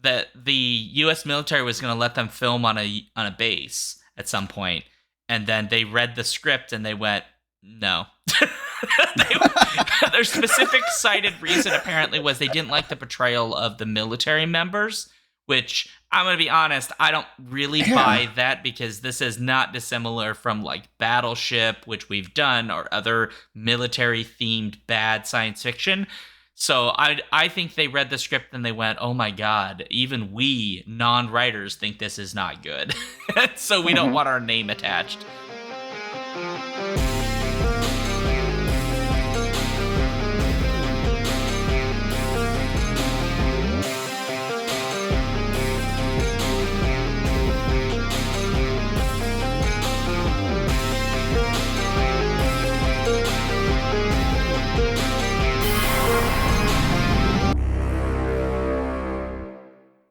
that the U.S. military was going to let them film on a base at some point, and then they read the script and they went, no. Their specific cited reason apparently was they didn't like the portrayal of the military members, which I'm going to be honest, I don't really buy that, because this is not dissimilar from like Battleship, which we've done, or other military themed bad science fiction. So I think they read the script and they went, oh my God, even we non-writers think this is not good. So we don't want our name attached.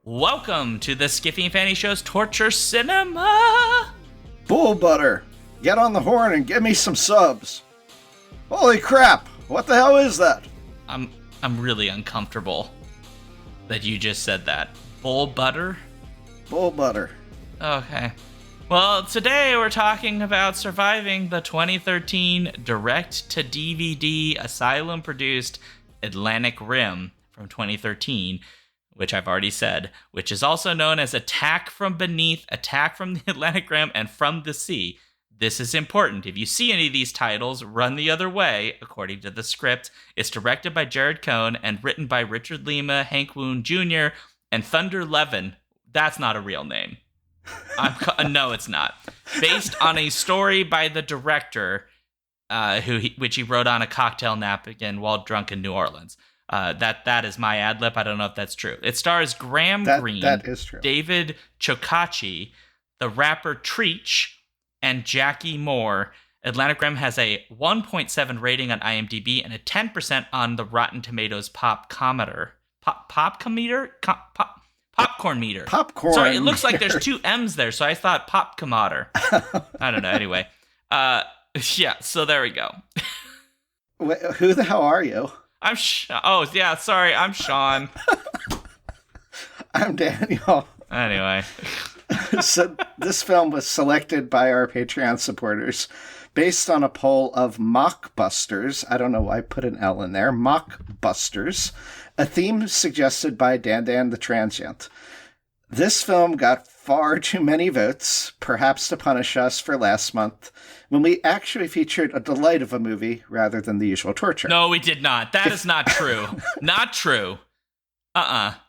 Welcome to the Skiffy and Fanny Show's Torture Cinema! Bull butter, get on the horn and give me some subs. Holy crap, what the hell is that? I'm really uncomfortable that you just said that. Bull butter? Bull butter. Okay. Well, today we're talking about surviving the 2013 direct-to-DVD Asylum-produced Atlantic Rim from 2013, which I've already said, which is also known as Attack from Beneath, Attack from the Atlantic Rim, and From the Sea. This is important. If you see any of these titles, run the other way, according to the script. It's directed by Jared Cohn and written by Richard Lima, Hank Woon Jr., and Thunder Levin. That's not a real name. No, it's not. Based on a story by the director, which he wrote on a cocktail napkin while drunk in New Orleans. That is my ad lib. I don't know if that's true. It stars Graham Greene, that is true. David Chokachi, the rapper Treach, and Jackie Moore. Atlantic Rim has a 1.7 rating on IMDb and a 10% on the Rotten Tomatoes Popcorn meter. Popcorn. Sorry, it looks like there's two M's there, so I thought Popcomotter. I don't know. Anyway, yeah. So there we go. Wait, who the hell are you? I'm Sean. I'm Daniel. Anyway. So this film was selected by our Patreon supporters based on a poll of Mockbusters. I don't know why I put an L in there. Mockbusters, a theme suggested by Dan the Transient. This film got far too many votes, perhaps to punish us for last month, when we actually featured a delight of a movie rather than the usual torture. No, we did not. That is not true. Not true.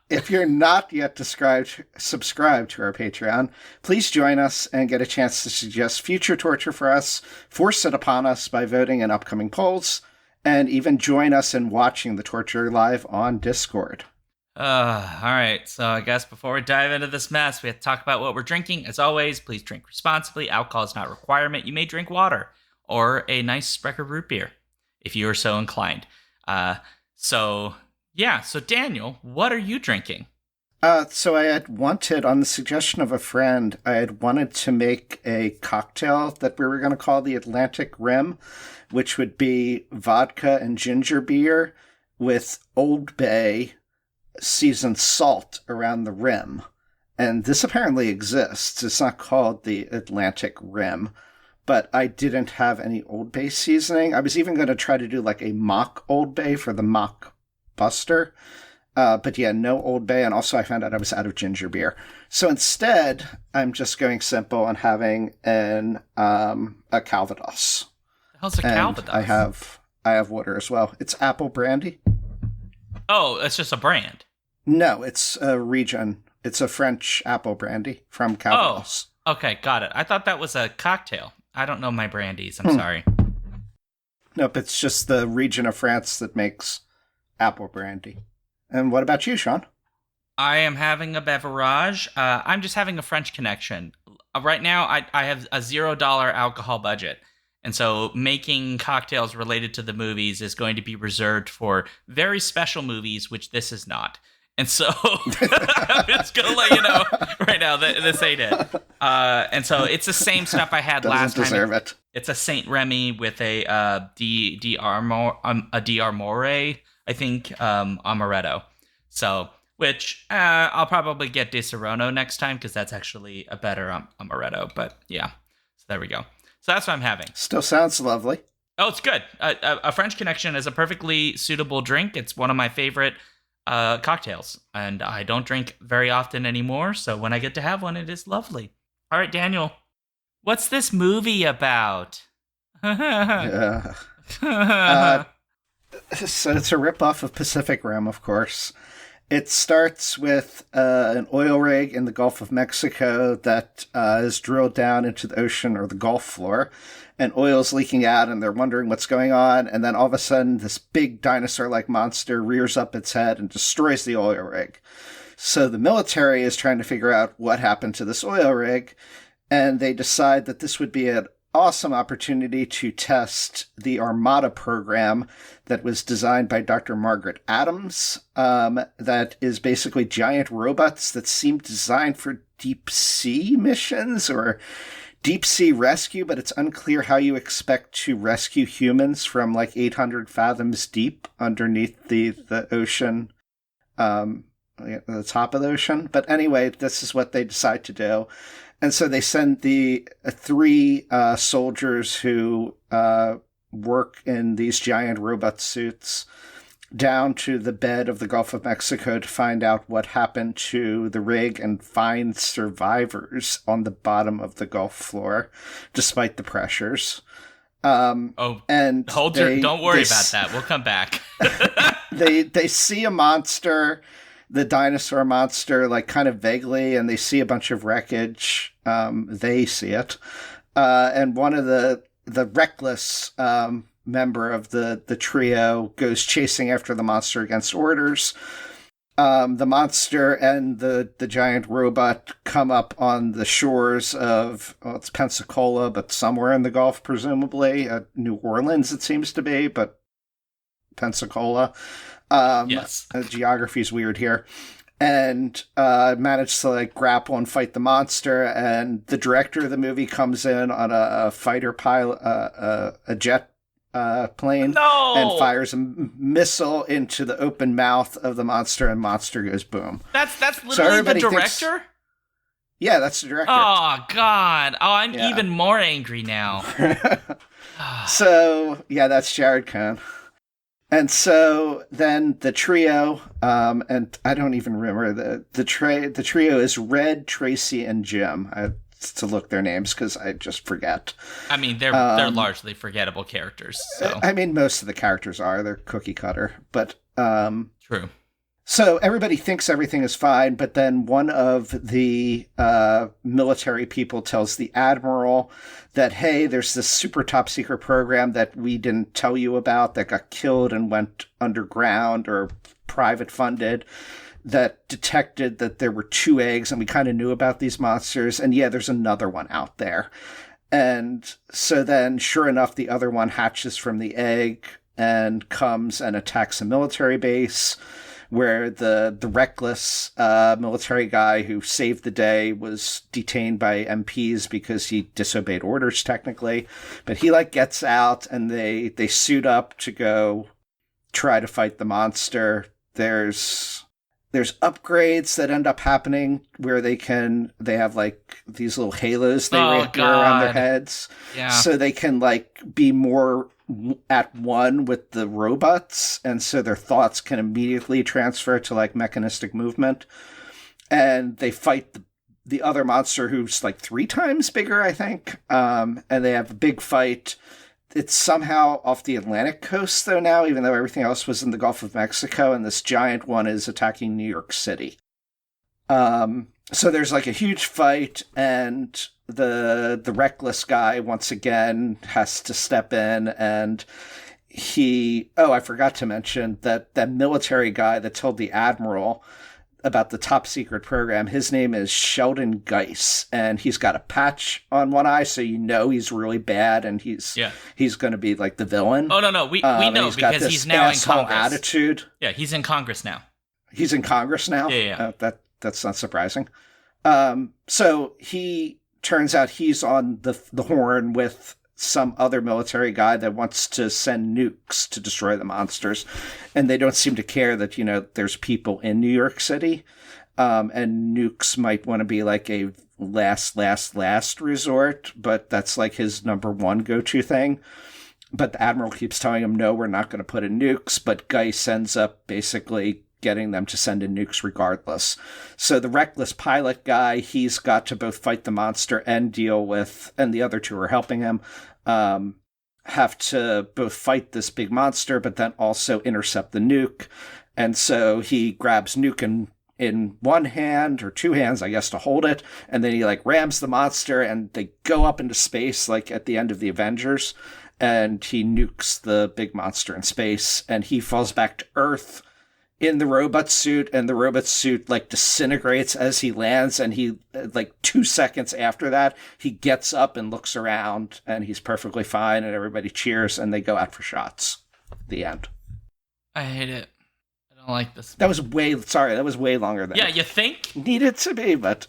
If you're not yet subscribed to our Patreon, please join us and get a chance to suggest future torture for us, force it upon us by voting in upcoming polls, and even join us in watching the torture live on Discord. All right. So I guess before we dive into this mess, we have to talk about what we're drinking. As always, please drink responsibly. Alcohol is not a requirement. You may drink water or a nice Sprecher root beer if you are so inclined. So Daniel, what are you drinking? So I had wanted, on the suggestion of a friend, I had wanted to make a cocktail that we were going to call the Atlantic Rim, which would be vodka and ginger beer with Old Bay seasoned salt around the rim. And this apparently exists. It's not called the Atlantic Rim, but I didn't have any Old Bay seasoning. I was even going to try to do like a mock Old Bay for the Mock Buster. But yeah, no Old Bay. And also I found out I was out of ginger beer. So instead, I'm just going simple and having a Calvados. The hell's a Calvados? I have water as well. It's apple brandy. Oh, it's just a brand. No, it's a region. It's a French apple brandy from Calvados. Oh, okay, got it. I thought that was a cocktail. I don't know my brandies. I'm sorry. Nope, it's just the region of France that makes apple brandy. And what about you, Sean? I am having a beverage. I'm just having a French connection. Right now, I have a $0 alcohol budget. And so making cocktails related to the movies is going to be reserved for very special movies, which this is not. And so I'm just going to let you know right now that this ain't it. And so it's the same stuff I had last time. Deserve it. It's a Saint Remy with a D'Armore, I think, amaretto. So which I'll probably get De Serono next time because that's actually a better amaretto. But yeah, so there we go. So that's what I'm having. Still sounds lovely. Oh, it's good. A French Connection is a perfectly suitable drink. It's one of my favorite cocktails, and I don't drink very often anymore. So when I get to have one, it is lovely. All right, Daniel, what's this movie about? So it's a ripoff of Pacific Rim, of course. It starts with an oil rig in the Gulf of Mexico that is drilled down into the ocean or the Gulf floor, and oil's leaking out, and they're wondering what's going on. And then all of a sudden, this big dinosaur-like monster rears up its head and destroys the oil rig. So the military is trying to figure out what happened to this oil rig, and they decide that this would be an awesome opportunity to test the Armada program that was designed by Dr. Margaret Adams, that is basically giant robots that seem designed for deep sea missions or deep sea rescue, but it's unclear how you expect to rescue humans from like 800 fathoms deep underneath the ocean, the top of the ocean. But anyway, this is what they decide to do. And so they send the three soldiers who work in these giant robot suits down to the bed of the Gulf of Mexico to find out what happened to the rig and find survivors on the bottom of the Gulf floor, despite the pressures. And don't worry about that. We'll come back. They see a monster, the dinosaur monster, like kind of vaguely, and they see a bunch of wreckage. They see it. And one of the reckless member of the trio goes chasing after the monster against orders. The monster and the giant robot come up on the shores of, it's Pensacola, but somewhere in the Gulf, presumably. New Orleans, it seems to be, but Pensacola. Yes. Geography's weird here. And managed to like grapple and fight the monster. And the director of the movie comes in on a fighter pilot, a jet plane, and fires a missile into the open mouth of the monster, and monster goes boom. That's literally the director? Yeah, that's the director. Oh, God. Oh, I'm even more angry now. So, yeah, that's Jared Cohn. And so then the trio, and I don't even remember, the trio is Red, Tracy, and Jim. I had to look their names because I just forget. I mean, they're largely forgettable characters. So. I mean, most of the characters are. They're cookie cutter. But true. So everybody thinks everything is fine, but then one of the military people tells the admiral that, hey, there's this super top secret program that we didn't tell you about that got killed and went underground or private funded that detected that there were 2 eggs, and we kind of knew about these monsters. And yeah, there's another one out there. And so then, sure enough, the other one hatches from the egg and comes and attacks a military base, where the reckless military guy who saved the day was detained by MPs because he disobeyed orders, technically. But he gets out, and they suit up to go try to fight the monster. There's upgrades that end up happening where they have these little halos they wear around their heads. Yeah. So they can be more at one with the robots, and so their thoughts can immediately transfer to mechanistic movement. And they fight the other monster who's 3 times bigger, I think. And they have a big fight. It's somehow off the Atlantic coast, though, now, even though everything else was in the Gulf of Mexico, and this giant one is attacking New York City. So there's a huge fight, and the reckless guy, once again, has to step in, and I forgot to mention that military guy that told the admiral about the top secret program, his name is Sheldon Geis, and he's got a patch on one eye, so he's really bad, and he's going to be the villain. Oh, no, we know because he's now in Congress. Attitude. Yeah, he's in Congress now. He's in Congress now? Yeah. That's not surprising. So he turns out he's on the horn with some other military guy that wants to send nukes to destroy the monsters. And they don't seem to care that, there's people in New York City. And nukes might want to be like a last resort, but that's like his number one go-to thing. But the Admiral keeps telling him, no, we're not going to put in nukes. But Geis ends up basically getting them to send in nukes regardless. So the reckless pilot guy, he's got to both fight the monster and deal with, and the other two are helping him, have to both fight this big monster, but then also intercept the nuke. And so he grabs nuke in one hand, or two hands, I guess, to hold it. And then he rams the monster, and they go up into space like at the end of the Avengers. And he nukes the big monster in space, and he falls back to Earth in the robot suit, and the robot suit disintegrates as he lands, and he 2 seconds after that he gets up and looks around, and he's perfectly fine, and everybody cheers, and they go out for shots. The end. I hate it. I don't like this. That was way longer than you think needed to be, but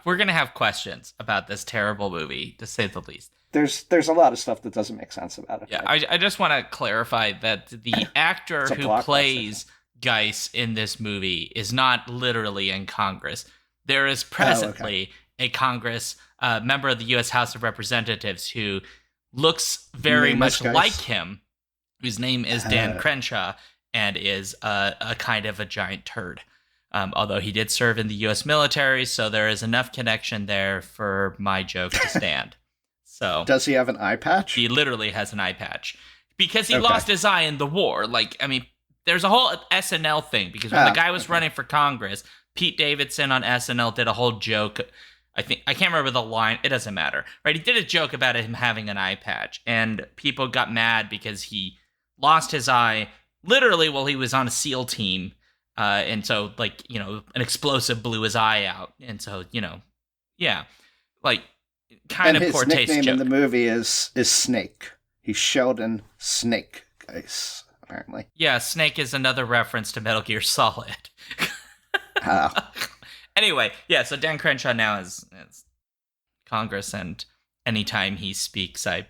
we're gonna have questions about this terrible movie, to say the least. There's a lot of stuff that doesn't make sense about it. Yeah, I just want to clarify that the actor who plays Geis in this movie is not literally in Congress. There is presently a Congress member of the U.S. House of Representatives who looks very much like him, whose name is Dan Crenshaw, and is a kind of a giant turd. Although he did serve in the U.S. military, so there is enough connection there for my joke to stand. So does he have an eye patch? He literally has an eye patch because he lost his eye in the war. There's a whole SNL thing because when the guy was running for Congress, Pete Davidson on SNL did a whole joke. I can't remember the line. It doesn't matter, right? He did a joke about him having an eye patch, and people got mad because he lost his eye literally while he was on a SEAL team, and so an explosive blew his eye out, and so kind of poor taste joke. His nickname in the movie is Snake. He's Sheldon Snake, guys, apparently. Yeah, Snake is another reference to Metal Gear Solid. Anyway, so Dan Crenshaw now is Congress, and anytime he speaks, I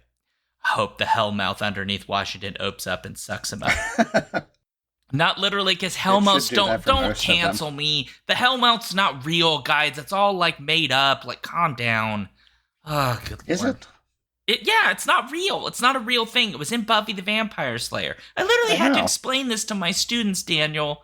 hope the hellmouth underneath Washington opens up and sucks him up. Not literally, because hellmouths don't cancel me. The hellmouth's not real, guys. It's all made up. Calm down. Oh, good Lord. Is it? It's not real. It's not a real thing. It was in Buffy the Vampire Slayer. I literally had to explain this to my students, Daniel.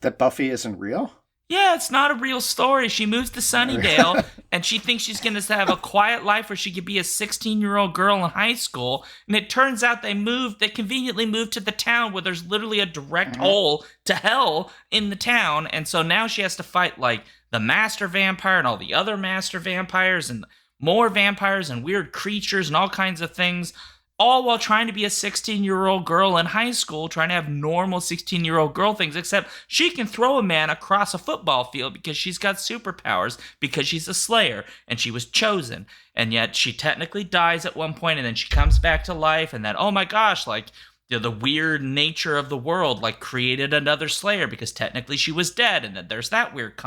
That Buffy isn't real? Yeah, it's not a real story. She moves to Sunnydale, and she thinks she's going to have a quiet life where she could be a 16-year-old girl in high school. And it turns out they conveniently moved to the town where there's literally a direct hole to hell in the town. And so now she has to fight, the master vampire and all the other master vampires and more vampires and weird creatures and all kinds of things, all while trying to be a 16-year-old girl in high school, trying to have normal 16-year-old girl things, except she can throw a man across a football field because she's got superpowers, because she's a slayer, and she was chosen. And yet she technically dies at one point, and then she comes back to life, and then, oh my gosh, the weird nature of the world created another slayer because technically she was dead, and then there's that weird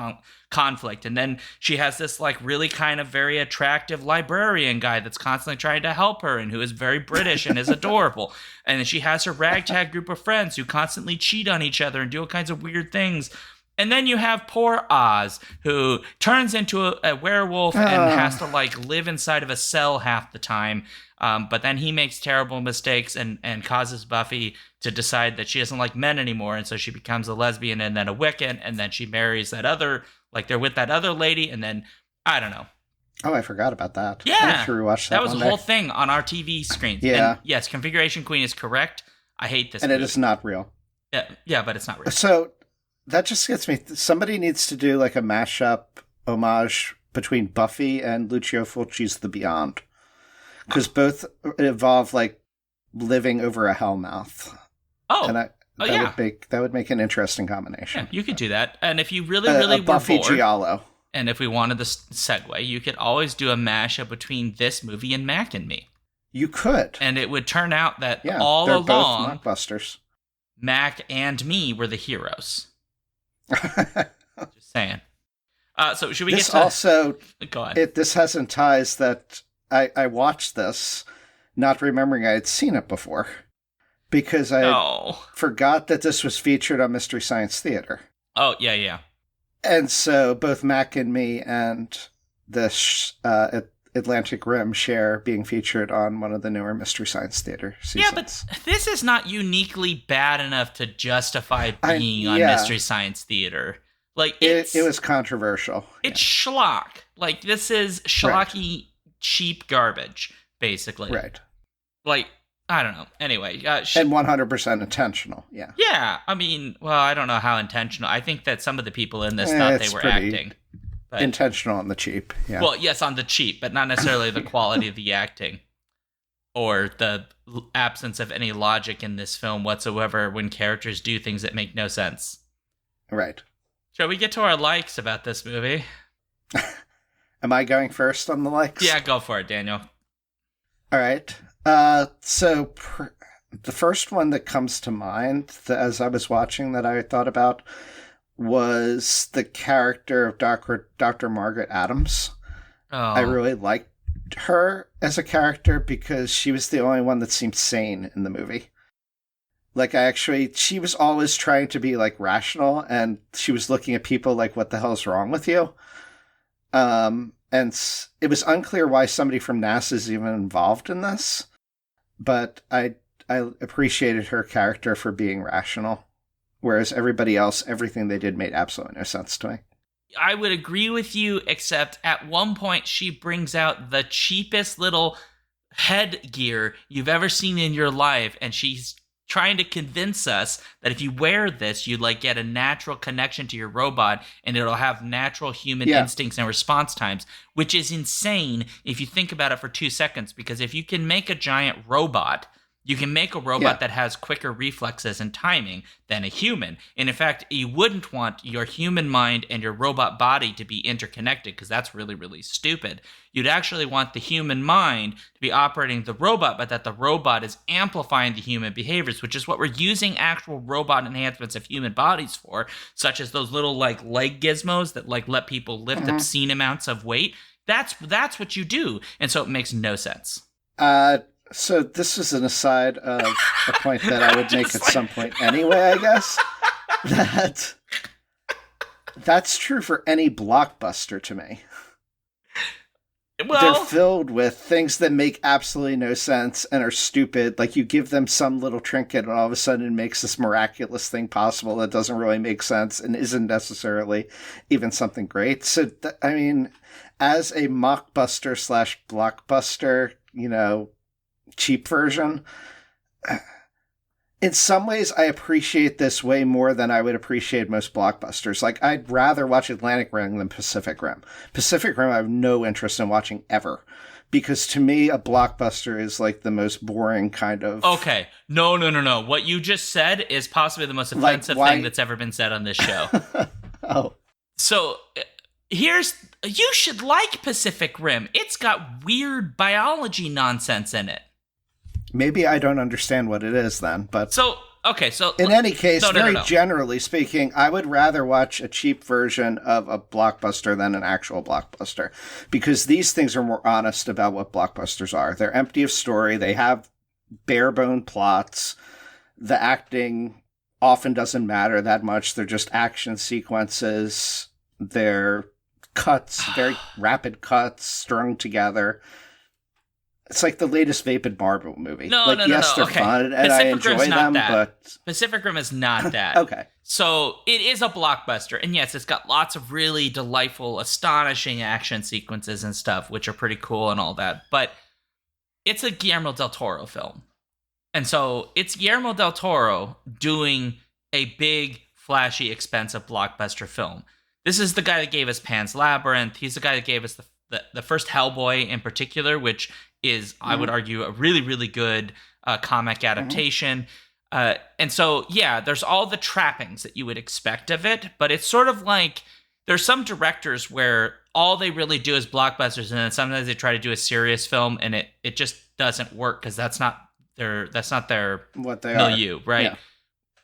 conflict. And then she has this really kind of very attractive librarian guy that's constantly trying to help her and who is very British and is adorable. And then she has her ragtag group of friends who constantly cheat on each other and do all kinds of weird things. And then you have poor Oz, who turns into a werewolf and has to live inside of a cell half the time. But then he makes terrible mistakes and causes Buffy to decide that she doesn't like men anymore. And so she becomes a lesbian and then a Wiccan. And then she marries that other, they're with that other lady. And then, I don't know. Oh, I forgot about that. Yeah. I have to rewatch that. That was a whole thing on our TV screens. Yeah. And yes, Configuration Queen is correct. I hate this And movie. It is not real. Yeah, but it's not real. So that just gets me. Somebody needs to do a mashup homage between Buffy and Lucio Fulci's The Beyond. Because both involve living over a hellmouth. Oh, and that would make an interesting combination. Yeah, you could do that. And if you really were Buffy bored, Giallo. And if we wanted the segue, you could always do a mashup between this movie and Mac and Me. You could, and it would turn out that they're along, both blockbusters. Mac and Me were the heroes. Just saying. So should we this get to... also? Go ahead. This has some ties that I watched this, not remembering I had seen it before. Because I No. forgot that this was featured on Mystery Science Theater. Oh, yeah, yeah. And so both Mac and me and the Atlantic Rim share being featured on one of the newer Mystery Science Theater seasons. Yeah, but this is not uniquely bad enough to justify being on Mystery Science Theater. Like, it was controversial. It's schlock. Like, this is schlocky, cheap garbage, basically. Right. Like, I don't know. Anyway. And 100% intentional, yeah. Yeah, I mean, well, I don't know how intentional. I think that some of the people in this thought they were acting. But, intentional on the cheap, yeah. Well, yes, on the cheap, but not necessarily the quality of the acting. Or the absence of any logic in this film whatsoever when characters do things that make no sense. Right. Shall we get to our likes about this movie? Am I going first on the likes? Yeah, go for it, Daniel. All right. So the first one that comes to mind as I was watching that I thought about was the character of Dr. Margaret Adams. Oh. I really liked her as a character because she was the only one that seemed sane in the movie. Like, she was always trying to be, like, rational, and she was looking at people like, what the hell's wrong with you? And it was unclear why somebody from NASA is even involved in this, but I appreciated her character for being rational, whereas everybody else, everything they did made absolutely no sense to me. I would agree with you, except at one point she brings out the cheapest little headgear you've ever seen in your life, and she's trying to convince us that if you wear this, you like get a natural connection to your robot and it'll have natural human instincts and response times, which is insane if you think about it for 2 seconds, because if you can make a giant robot, you can make a robot that has quicker reflexes and timing than a human. And in fact, you wouldn't want your human mind and your robot body to be interconnected because that's really, really stupid. You'd actually want the human mind to be operating the robot, but that the robot is amplifying the human behaviors, which is what we're using actual robot enhancements of human bodies for, such as those little like leg gizmos that like let people lift obscene amounts of weight. That's what you do. And so it makes no sense. So this is an aside of a point that I would make at some point anyway, I guess. That's true for any blockbuster to me. Well, they're filled with things that make absolutely no sense and are stupid. Like, you give them some little trinket and all of a sudden it makes this miraculous thing possible that doesn't really make sense and isn't necessarily even something great. So, I mean, as a mockbuster / blockbuster, cheap version, in some ways I appreciate this way more than I would appreciate most blockbusters. Like, I'd rather watch Atlantic Rim than Pacific Rim. Pacific Rim I have no interest in watching ever, because to me a blockbuster is like the most boring kind of... Okay, no. What you just said is possibly the most offensive thing that's ever been said on this show. Oh. So you should like Pacific Rim. It's got weird biology nonsense in it. Maybe I don't understand what it is then, but... In any case, generally speaking, I would rather watch a cheap version of a blockbuster than an actual blockbuster, because these things are more honest about what blockbusters are. They're empty of story, they have bare-bone plots, the acting often doesn't matter that much, they're just action sequences, they're cuts, very rapid cuts, strung together. It's like the latest Vapid Marble movie. No. They're fun, and I enjoy them, but... Pacific Rim is not that. Okay. So, it is a blockbuster, and yes, it's got lots of really delightful, astonishing action sequences and stuff, which are pretty cool and all that, but it's a Guillermo del Toro film. And so, it's Guillermo del Toro doing a big, flashy, expensive blockbuster film. This is the guy that gave us Pan's Labyrinth. He's the guy that gave us the first Hellboy in particular, which is, I would argue, a really, really good comic adaptation. And so, yeah, there's all the trappings that you would expect of it, but it's sort of like there's some directors where all they really do is blockbusters, and then sometimes they try to do a serious film, and it just doesn't work because that's not their what they milieu, are. right? Yeah.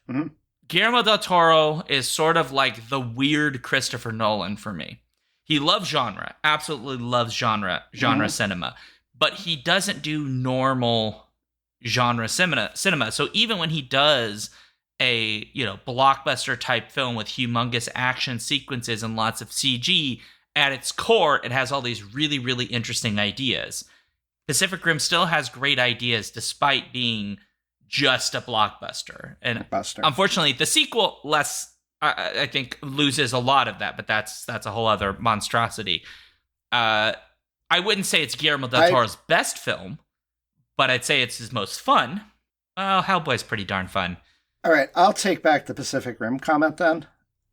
Mm-hmm. Guillermo del Toro is sort of like the weird Christopher Nolan for me. He loves genre, absolutely loves genre cinema. but he doesn't do normal genre cinema. So even when he does a, blockbuster type film with humongous action sequences and lots of CG, at its core, it has all these really, really interesting ideas. Pacific Rim still has great ideas despite being just a blockbuster. And unfortunately, the sequel I think loses a lot of that, but that's a whole other monstrosity. I wouldn't say it's Guillermo del Toro's best film, but I'd say it's his most fun. Well, Hellboy's pretty darn fun. All right, I'll take back the Pacific Rim comment then,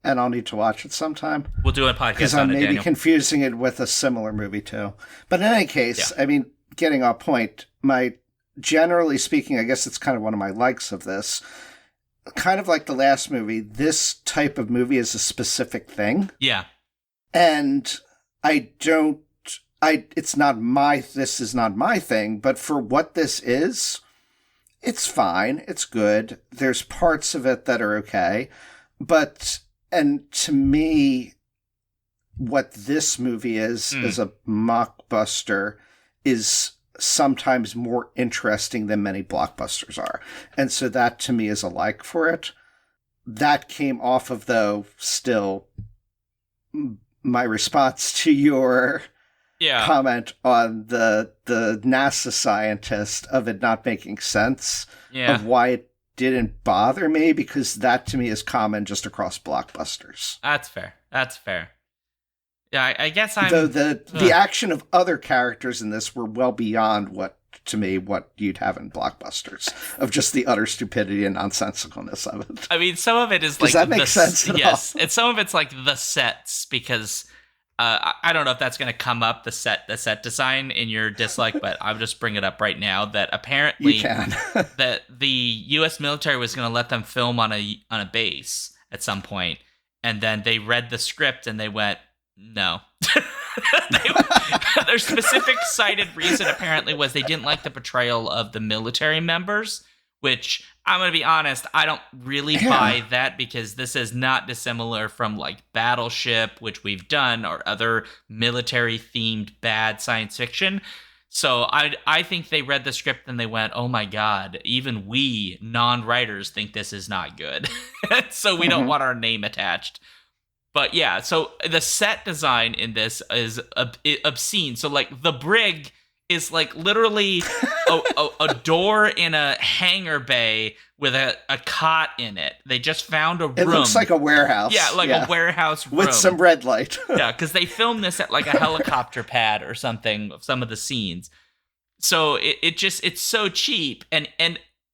and I'll need to watch it sometime. We'll do a podcast on it, because I'm maybe confusing it with a similar movie too. But in any case, I mean, getting off point, generally speaking, I guess it's kind of one of my likes of this. Kind of like the last movie, this type of movie is a specific thing. Yeah. And this is not my thing, but for what this is, it's fine. It's good. There's parts of it that are okay. And to me, what this movie is as a mockbuster is sometimes more interesting than many blockbusters are. And so that to me is a like for it. That came off of, though, still my response to your comment on the NASA scientist of it not making sense of why it didn't bother me, because that to me is common just across blockbusters. That's fair. Yeah, I guess Though the action of other characters in this were well beyond what you'd have in blockbusters, of just the utter stupidity and nonsensicalness of it. I mean, some of it is Does that make sense at yes, all? And some of it's like the sets, because I don't know if that's going to come up, the set design in your dislike, but I'll just bring it up right now that apparently you can. that the U.S. military was going to let them film on a base at some point, and then they read the script and they went, no. Their specific cited reason apparently was they didn't like the portrayal of the military members, which I'm going to be honest, I don't really buy that, because this is not dissimilar from like Battleship, which we've done, or other military themed bad science fiction. So I think they read the script and they went, oh my God, even we non-writers think this is not good. So we don't want our name attached. But yeah, so the set design in this is obscene. So like the brig is like literally a door in a hangar bay with a cot in it. They just found a room. It looks like a warehouse. Yeah, a warehouse room. With some red light. Yeah, because they filmed this at like a helicopter pad or something, some of the scenes. So it's so cheap, and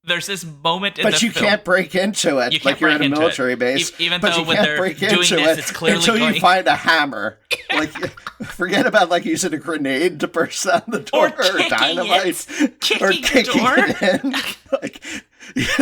there's this moment in the film. But you can't break into it like you're in a military base. Even though when they're doing this, it's clearly until you find a hammer. Like, forget about like using a grenade to burst down the door or dynamite. Kicking the door. It in. Like,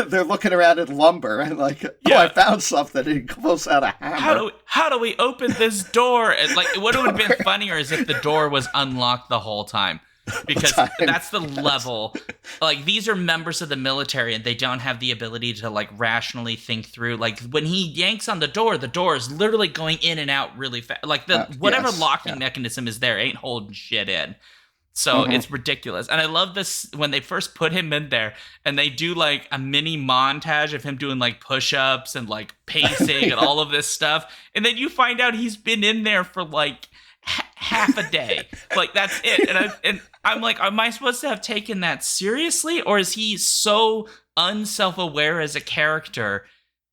they're looking around at lumber and like, I found something. And he pulls out a hammer. How do we open this door? And like, what would have been funnier is if the door was unlocked the whole time. Because that's the level. Like, these are members of the military and they don't have the ability to like rationally think through. Like, when he yanks on the door is literally going in and out really fast. Like, whatever locking mechanism is there ain't holding shit in. So it's ridiculous. And I love this when they first put him in there and they do like a mini montage of him doing like push-ups and like pacing and all of this stuff. And then you find out he's been in there for like half a day. Like, that's it. And I'm like, am I supposed to have taken that seriously? Or is he so unself-aware as a character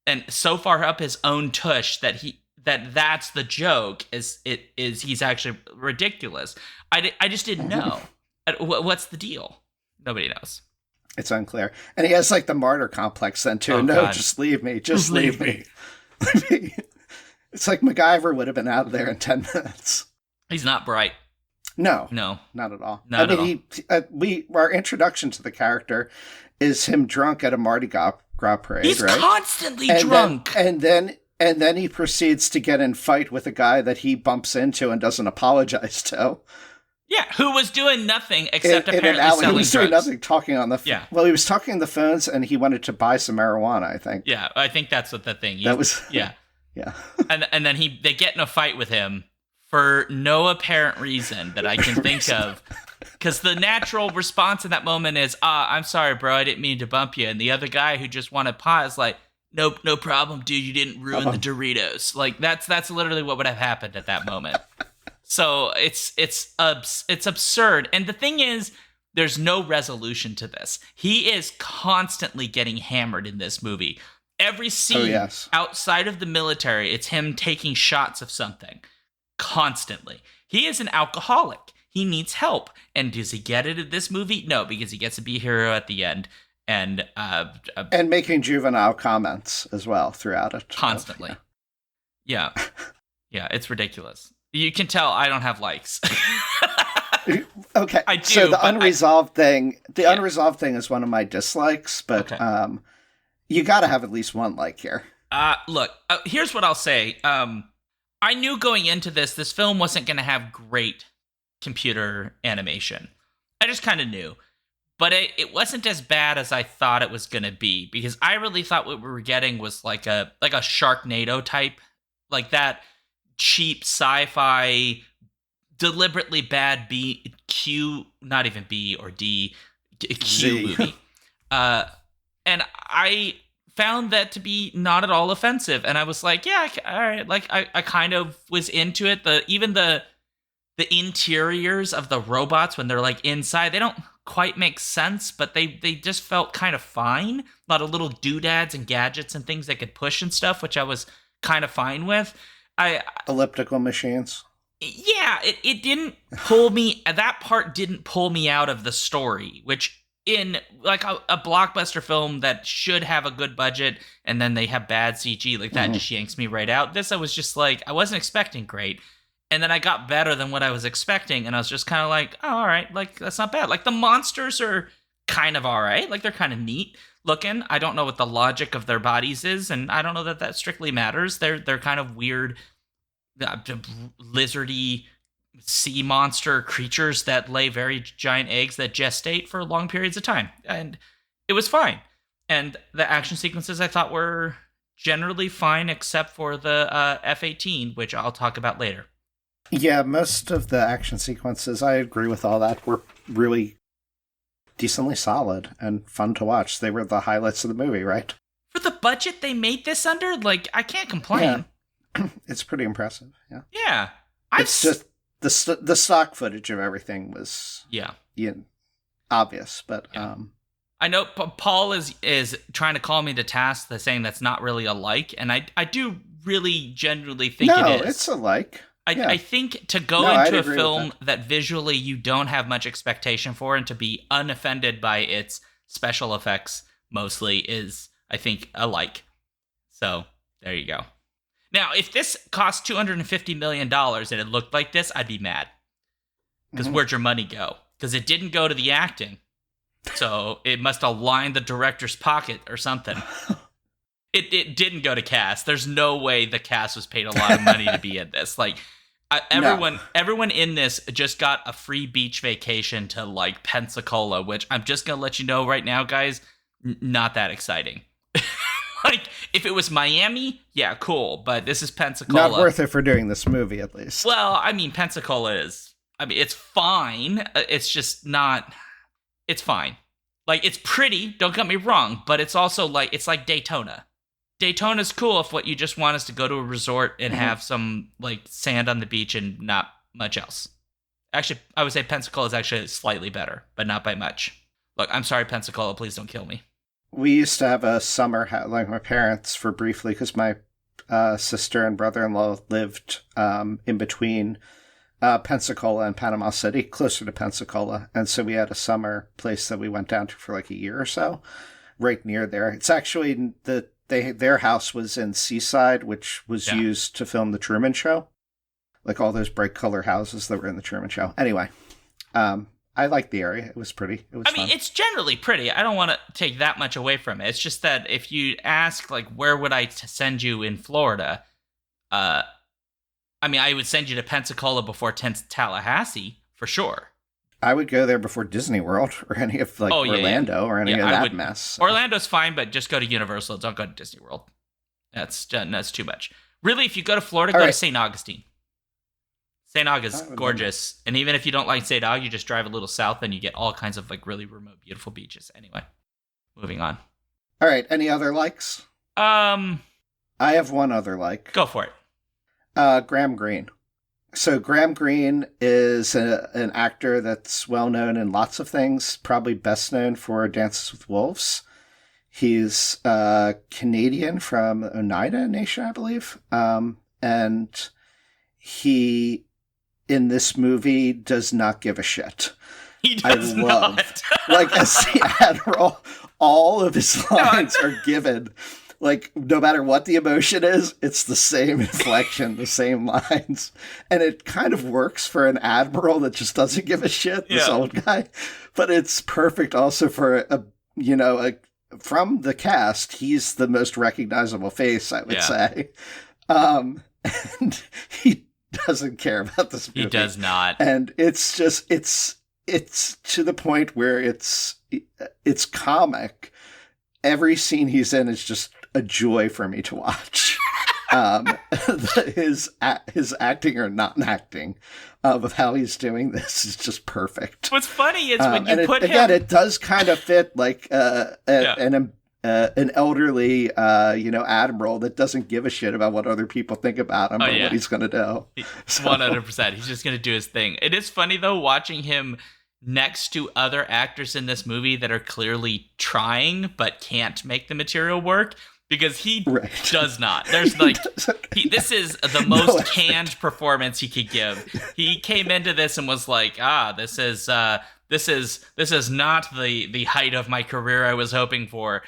and so far up his own tush that that's the joke, is he's actually ridiculous? I just didn't know. What's the deal? Nobody knows. It's unclear. And he has like the martyr complex then too. God. Just leave me. Just leave me. It's like MacGyver would have been out of there in 10 minutes. He's not bright. No, not at all. Our introduction to the character is him drunk at a Mardi Gras parade. He's constantly drunk. And then he proceeds to get in fight with a guy that he bumps into and doesn't apologize to. Yeah, who was doing nothing except apparently in an alley. selling He was drugs. doing nothing, talking on the phone. Well, he was talking on the phones and he wanted to buy some marijuana, I think. Yeah, I think that's what the thing. Yeah. Yeah. and then they get in a fight with him for no apparent reason that I can think of. Because the natural response in that moment is, I'm sorry, bro, I didn't mean to bump you. And the other guy who just wanted pot is like, nope, no problem, dude, you didn't ruin the Doritos. Like, that's literally what would have happened at that moment. So it's absurd. And the thing is, there's no resolution to this. He is constantly getting hammered in this movie. Every scene outside of the military, it's him taking shots of something constantly. He is an alcoholic. He needs help. And does he get it in this movie? No, because he gets to be a hero at the end. And making juvenile comments as well throughout it. Constantly. Yeah. Yeah, it's ridiculous. You can tell I don't have likes. Okay. I do, so the unresolved thing is one of my dislikes, but you got to have at least one like here. Look, here's what I'll say. I knew going into this film wasn't going to have great computer animation. I just kind of knew. But it wasn't as bad as I thought it was going to be, because I really thought what we were getting was like a Sharknado type, like cheap sci-fi, deliberately bad not even B or D, Q movie. And I found that to be not at all offensive. And I was like, yeah, all right. Like, I kind of was into it. Even the interiors of the robots, when they're like inside, they don't quite make sense, but they just felt kind of fine. A lot of little doodads and gadgets and things they could push and stuff, which I was kind of fine with. Elliptical machines. Yeah, it didn't pull me. That part didn't pull me out of the story, which in like a blockbuster film that should have a good budget and then they have bad CG, like that just yanks me right out. This, I was just like, I wasn't expecting great. And then I got better than what I was expecting, and I was just kind of like, oh, all right, like, that's not bad. Like, the monsters are kind of all right. Like, they're kind of neat looking. I don't know what the logic of their bodies is, and I don't know that strictly matters. They're kind of weird, lizardy sea monster creatures that lay very giant eggs that gestate for long periods of time. And it was fine. And the action sequences I thought were generally fine, except for the F-18, which I'll talk about later. Yeah, most of the action sequences, I agree with all that, were really decently solid and fun to watch. They were the highlights of the movie, right? For the budget they made this under, like, I can't complain. Yeah. It's pretty impressive, yeah. Yeah. It's just the stock footage of everything was obvious, but... Yeah. I know Paul is trying to call me to task, saying that's not really a like, and I do really genuinely think it is. No, it's a like. I think to go into a film that visually you don't have much expectation for and to be unoffended by its special effects mostly is, I think, a like. So, there you go. Now, if this cost $250 million and it looked like this, I'd be mad. Because where'd your money go? Because it didn't go to the acting. So, it must have lined the director's pocket or something. It didn't go to cast. There's no way the cast was paid a lot of money to be in this. Like, everyone in this just got a free beach vacation to like Pensacola, which I'm just gonna let you know right now, guys, not that exciting. Like, if it was Miami, yeah, cool, but this is Pensacola. Not worth it for doing this movie, at least. Well, I mean, Pensacola is. I mean, it's fine. It's just not. It's fine. Like, it's pretty. Don't get me wrong, but it's also like it's like Daytona. Daytona's cool if what you just want is to go to a resort and have some like sand on the beach and not much else. Actually, I would say Pensacola is actually slightly better, but not by much. Look, I'm sorry, Pensacola, please don't kill me. We used to have a summer house, like my parents, for briefly, because my sister and brother-in-law lived in between Pensacola and Panama City, closer to Pensacola. And so we had a summer place that we went down to for like a year or so, right near there. It's actually their house was in Seaside, which was used to film The Truman Show. Like all those bright color houses that were in The Truman Show. Anyway, I liked the area. It was pretty. It was fun. Mean, it's generally pretty. I don't want to take that much away from it. It's just that if you ask, like, where would I send you in Florida? I mean, I would send you to Pensacola before Tallahassee, for sure. I would go there before Disney World or any of Orlando or any of that mess. So. Orlando's fine, but just go to Universal. Don't go to Disney World. That's too much. Really, if you go to Florida, go to St. Augustine. St. Aug is gorgeous. And even if you don't like St. Aug, you just drive a little south and you get all kinds of like really remote, beautiful beaches. Anyway, moving on. All right. Any other likes? I have one other like. Go for it. Graham Greene. So Graham Greene is an actor that's well known in lots of things, probably best known for Dances with Wolves. He's Canadian from Oneida Nation, I believe. And he, in this movie, does not give a shit. He does not. Like, as the Admiral, all of his lines are given. Like, no matter what the emotion is, it's the same inflection, the same lines. And it kind of works for an admiral that just doesn't give a shit, this old guy. But it's perfect also for, from the cast, he's the most recognizable face, I would say. And he doesn't care about this movie. He does not. And it's just, it's to the point where it's comic. Every scene he's in is just a joy for me to watch. His acting or not acting of how he's doing this is just perfect. What's funny is when you put him... Again, it does kind of fit like an elderly, admiral that doesn't give a shit about what other people think about him or what he's going to do. 100%. He's just going to do his thing. It is funny, though, watching him next to other actors in this movie that are clearly trying but can't make the material work, because he does not. There's like, this is the most canned performance he could give. He came into this and was like, this is not the height of my career I was hoping for.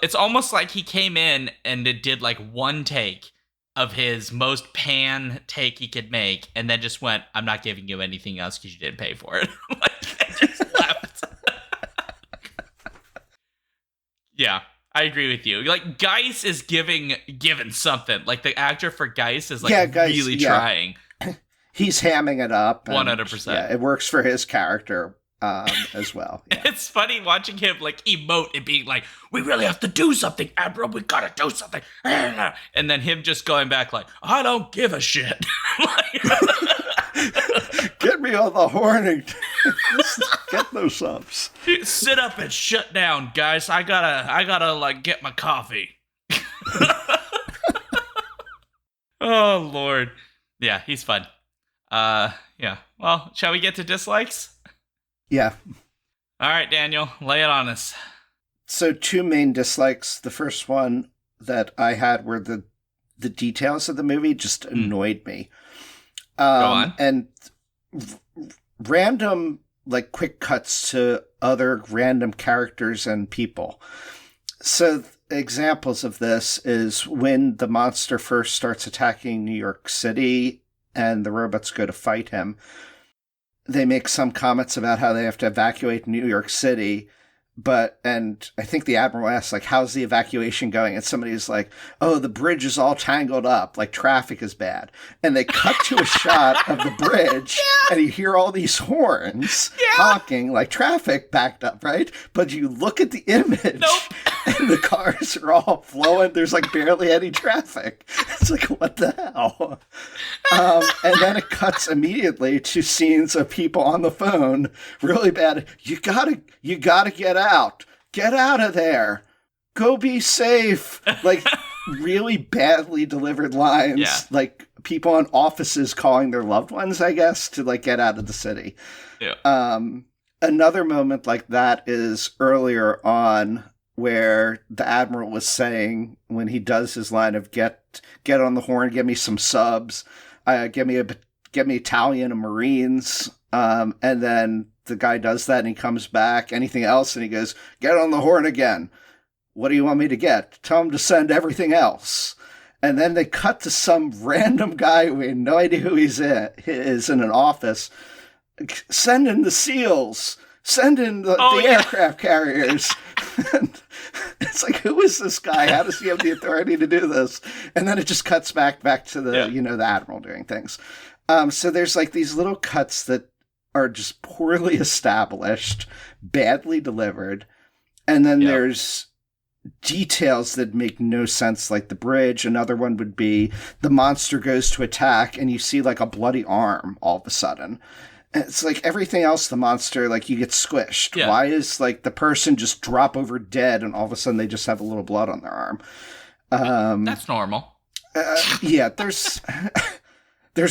It's almost like he came in and it did like one take of his most pan take he could make, and then just went, I'm not giving you anything else because you didn't pay for it. I just left. Yeah, I agree with you. Like, Geis is given something. Like, the actor for Geis is like really trying. He's hamming it up. 100%. Yeah, it works for his character as well. Yeah. It's funny watching him like emote and being like, we really have to do something, Admiral. We gotta do something. And then him just going back like, I don't give a shit. Get me on the horn and get those subs. Sit up and shut down, guys. I gotta like get my coffee. Oh Lord. Yeah, he's fun. Yeah. Well, shall we get to dislikes? Yeah. All right, Daniel, lay it on us. So 2 main dislikes. The first one that I had were the details of the movie just annoyed me. Go on. And random, like, quick cuts to other random characters and people. So examples of this is when the monster first starts attacking New York City and the robots go to fight him. They make some comments about how they have to evacuate New York City, and I think the Admiral asks, like, how's the evacuation going? And somebody's like, oh, the bridge is all tangled up, like traffic is bad. And they cut to a shot of the bridge, and you hear all these horns honking, like traffic backed up, right? But you look at the image, and the cars are all flowing. There's like barely any traffic. It's like, what the hell? And then it cuts immediately to scenes of people on the phone, really bad. You gotta get out. Get out of there. Go be safe. Like, really badly delivered lines. Yeah. Like, people in offices calling their loved ones, I guess, to, like, get out of the city. Yeah. Another moment like that is earlier on, where the Admiral was saying, when he does his line of get on the horn, give me some subs, give me Italian and Marines, and then the guy does that and he comes back, anything else, and he goes, get on the horn again. What do you want me to get? Tell him to send everything else. And then they cut to some random guy, we had no idea who is in an office. Send in the SEALs. Send in the aircraft carriers. It's like, who is this guy? How does he have the authority to do this? And then it just cuts back to the, the Admiral doing things. So there's like these little cuts that are just poorly established, badly delivered. And then there's details that make no sense, like the bridge. Another one would be the monster goes to attack and you see like a bloody arm all of a sudden. And it's like everything else, the monster, like you get squished. Yeah. Why is like the person just drop over dead and all of a sudden they just have a little blood on their arm? That's normal. Yeah, there's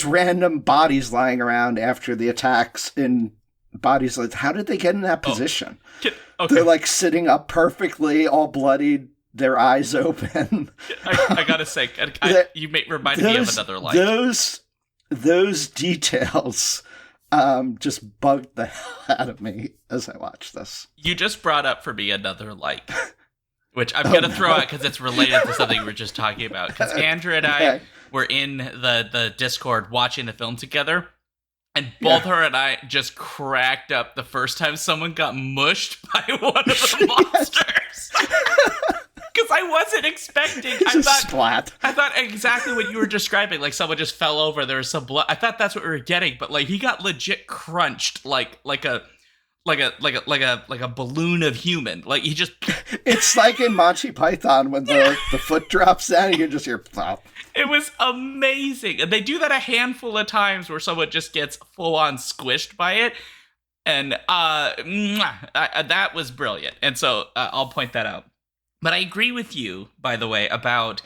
random bodies lying around after the attacks, and bodies like, how did they get in that position? Okay. They're like sitting up perfectly, all bloodied, their eyes open. I gotta say, you reminded me of another light. Those details just bugged the hell out of me as I watched this. You just brought up for me another like, which I'm going to throw out because it's related to something we were just talking about. Because Andrew and I were in the Discord watching the film together, and both her and I just cracked up the first time someone got mushed by one of the monsters. Because I wasn't expecting. Splat. I thought exactly what you were describing. Like someone just fell over. There was some blood. I thought that's what we were getting, but like he got legit crunched, like a balloon of human. Like he just. It's like in Monty Python when the foot drops down and you just hear plop. It was amazing, and they do that a handful of times where someone just gets full on squished by it, and that was brilliant. And so I'll point that out. But I agree with you, by the way, about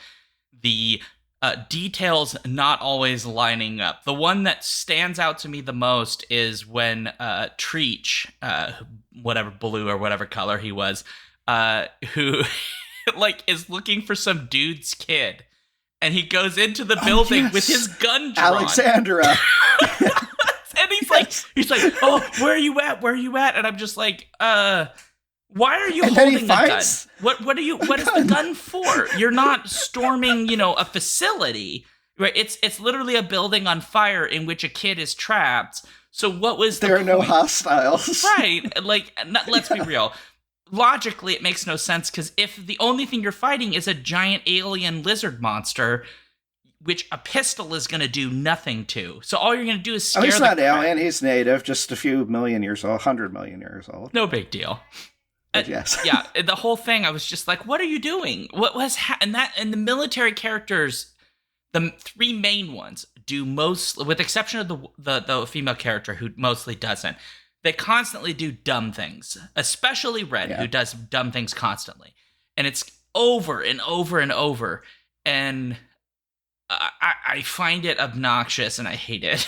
the details not always lining up. The one that stands out to me the most is when Treach, whatever blue or whatever color he was, who like is looking for some dude's kid, and he goes into the building with his gun drawn. Alexandra. And he's like, oh, where are you at? Where are you at? And I'm just like, why are you holding a gun? What is the gun for? You're not storming, a facility, right? It's literally a building on fire in which a kid is trapped. So what was the point? There are no hostiles. Right. Like, let's be real. Logically, it makes no sense, because if the only thing you're fighting is a giant alien lizard monster, which a pistol is going to do nothing to. So all you're going to do is scare he's not alien. He's native, just a few million years old, 100 million years old. No big deal. Yes. Yeah, the whole thing, I was just like, what are you doing? What was and the military characters, the three main ones, do most, with the exception of the female character who mostly doesn't, they constantly do dumb things, especially Red, who does dumb things constantly. And it's over and over and over. And I find it obnoxious and I hate it.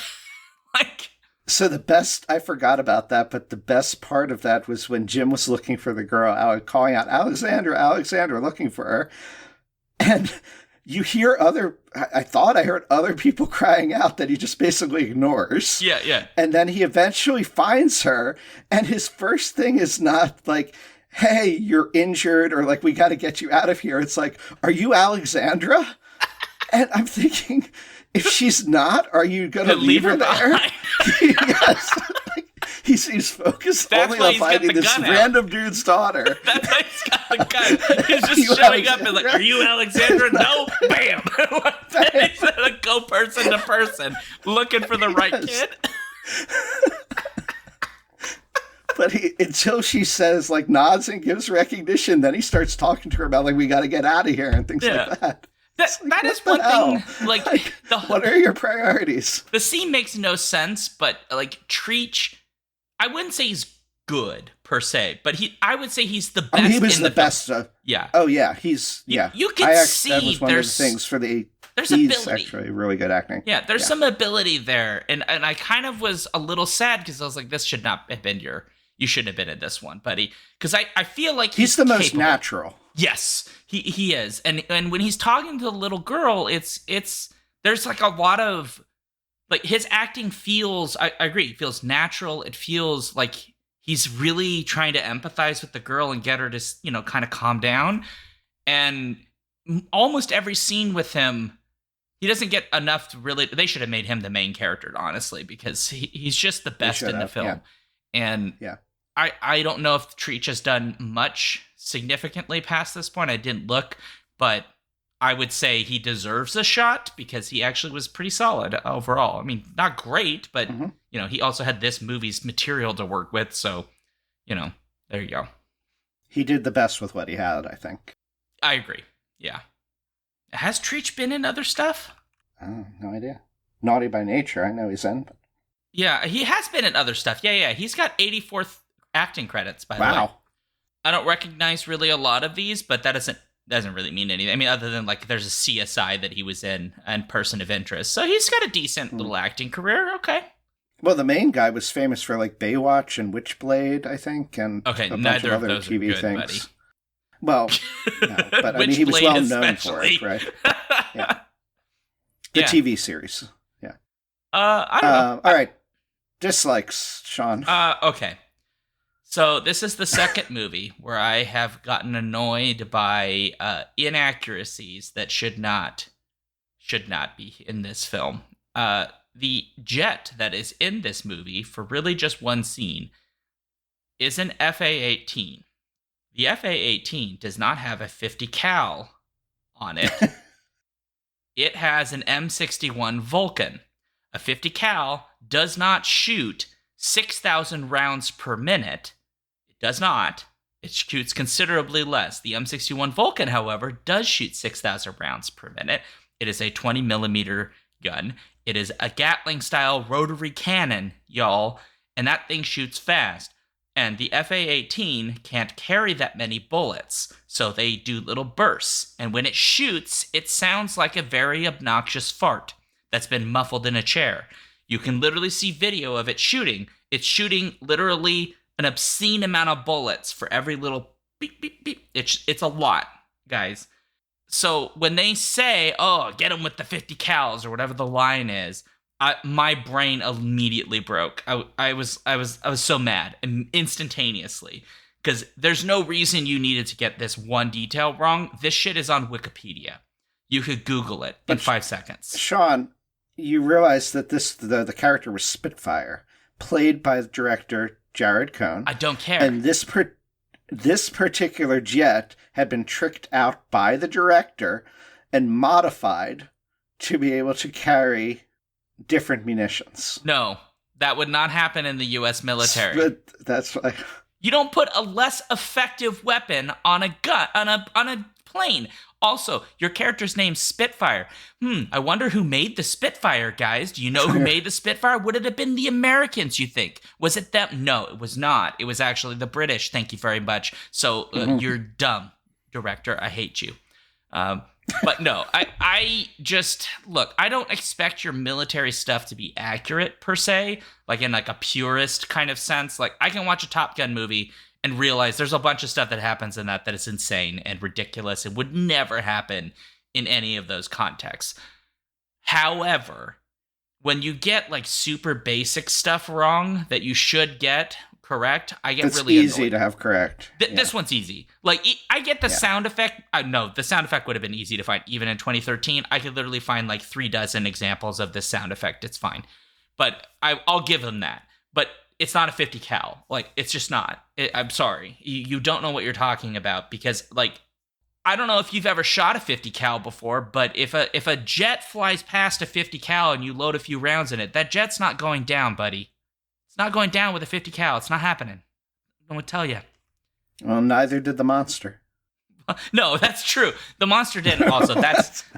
So I forgot about that, but the best part of that was when Jim was looking for the girl, calling out, Alexandra, looking for her. And you hear I thought I heard other people crying out that he just basically ignores. Yeah. And then he eventually finds her, and his first thing is not like, hey, you're injured, or like, we got to get you out of here. It's like, are you Alexandra? And I'm thinking, if she's not, are you going to leave her there? Yes. He's focused only on finding this random dude's daughter. That's why he's got the gun. He's just showing up and like, are you Alexandra? No. Bam. He's gonna go person to person looking for the right kid. But until she says, like, nods and gives recognition, then he starts talking to her about, like, we got to get out of here and things like that. That is one thing, what are your priorities? The scene makes no sense, but, like, Treach, I wouldn't say he's good, per se, but I would say he's the best he was in the best. Yeah. Oh, yeah, he's, yeah. You can see that was one of the things for there's he's ability. Actually really good acting. Yeah, there's some ability there, and I kind of was a little sad, because I was like, this should not have been you shouldn't have been in this one, buddy. Because I feel like he's the most natural. Yes, he is. And when he's talking to the little girl, it's there's like a lot of, like, his acting feels, I agree, it feels natural. It feels like he's really trying to empathize with the girl and get her to, kind of calm down. And almost every scene with him, he doesn't get enough to really, they should have made him the main character, honestly, because he's just the best in the film. Yeah. And I don't know if Treach has done much significantly past this point. I didn't look, but I would say he deserves a shot, because he actually was pretty solid overall. I mean, not great, but, he also had this movie's material to work with. So, there you go. He did the best with what he had, I think. I agree. Yeah. Has Treach been in other stuff? Oh, no idea. Naughty by Nature, I know he's in. But... Yeah, he has been in other stuff. Yeah. He's got 84 acting credits, by the way. Wow. I don't recognize really a lot of these, but that doesn't really mean anything. I mean, other than like there's a CSI that he was in and Person of Interest. So he's got a decent little acting career. Okay. Well, the main guy was famous for like Baywatch and Witchblade, I think, and okay, a bunch neither of other those TV are good, things. buddy. Well, no, but I mean, he was well known for it, right? Yeah. The TV series. Yeah. I don't know. All right. Dislikes, Sean. Okay. So this is the second movie where I have gotten annoyed by inaccuracies that should not be in this film. The jet that is in this movie for really just one scene is an FA-18. The FA-18 does not have a 50 cal on it. It has an M61 Vulcan. A 50 cal does not shoot 6,000 rounds per minute. It does not. It shoots considerably less. The M61 Vulcan, however, does shoot 6,000 rounds per minute. It is a 20 millimeter gun. It is a Gatling-style rotary cannon, y'all, and that thing shoots fast. And the FA-18 can't carry that many bullets, so they do little bursts. And when it shoots, it sounds like a very obnoxious fart that's been muffled in a chair. You can literally see video of it shooting. It's shooting literally an obscene amount of bullets for every little beep, beep, beep. It's a lot, guys. So when they say, oh, get him with the 50 cals or whatever the line is, my brain immediately broke. I was so mad instantaneously because there's no reason you needed to get this one detail wrong. This shit is on Wikipedia. You could Google it in 5 seconds. Sean, you realize that the character was Spitfire, played by the director Jared Cohn. I don't care. And this particular jet had been tricked out by the director and modified to be able to carry different munitions. No, that would not happen in the U.S. military. But that's why you don't put a less effective weapon on a gun on a plane. Also, your character's name's Spitfire. I wonder who made the Spitfire, guys. Do you know who made the Spitfire? Would it have been the Americans, you think? Was it them? No, it was not. It was actually the British. Thank you very much. So you're dumb, director. I hate you. But no, I just, look, I don't expect your military stuff to be accurate, per se, like in like a purist kind of sense. Like, I can watch a Top Gun movie and realize there's a bunch of stuff that happens in that is insane and ridiculous and would never happen in any of those contexts. However, when you get like super basic stuff wrong that you should get correct, I get really annoyed. It's easy to have correct. This one's easy. Like, I get the sound effect. No, the sound effect would have been easy to find. Even in 2013, I could literally find like 36 examples of this sound effect. It's fine. But I'll give them that. But it's not a 50 cal. Like, it's just not. I'm sorry. You don't know what you're talking about because, like, I don't know if you've ever shot a 50 cal before, but if a jet flies past a 50 cal and you load a few rounds in it, that jet's not going down, buddy. It's not going down with a 50 cal. It's not happening. I'm going to tell you. Well, neither did the monster. No, that's true. The monster didn't. Also,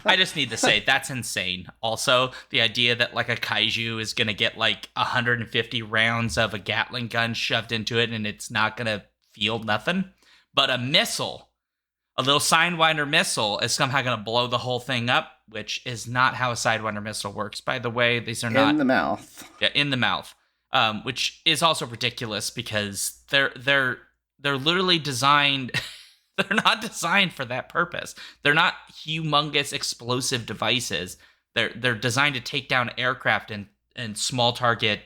I just need to say, that's insane. Also, the idea that like a kaiju is going to get like 150 rounds of a Gatling gun shoved into it and it's not going to feel nothing. But a missile, a little Sidewinder missile is somehow going to blow the whole thing up, which is not how a Sidewinder missile works. By the way, these are not... In the mouth. Yeah, in the mouth. Which is also ridiculous because they're literally designed... They're not designed for that purpose. They're not humongous explosive devices. They're designed to take down aircraft and small target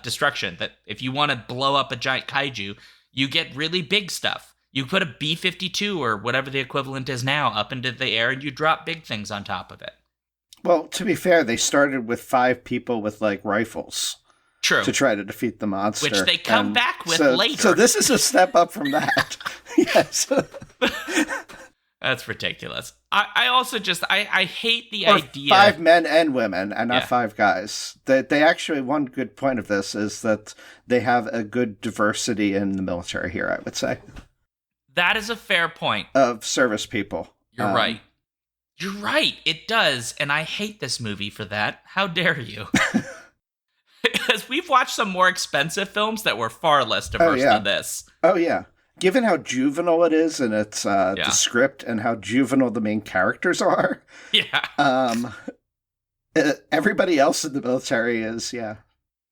destruction. That if you want to blow up a giant kaiju, you get really big stuff. You put a B-52 or whatever the equivalent is now up into the air and you drop big things on top of it. Well, to be fair, they started with 5 people with like rifles. True. To try to defeat the monster. Which they come back with later. So this is a step up from that. Yes. That's ridiculous. I also just, I hate the idea. 5 men and women and not 5 guys. They actually, one good point of this is that they have a good diversity in the military here, I would say. That is a fair point. Of service people. You're right. You're right. It does. And I hate this movie for that. How dare you? Because we've watched some more expensive films that were far less diverse than this. Oh, yeah. Given how juvenile it is and its the script and how juvenile the main characters are. Yeah. Everybody else in the military is,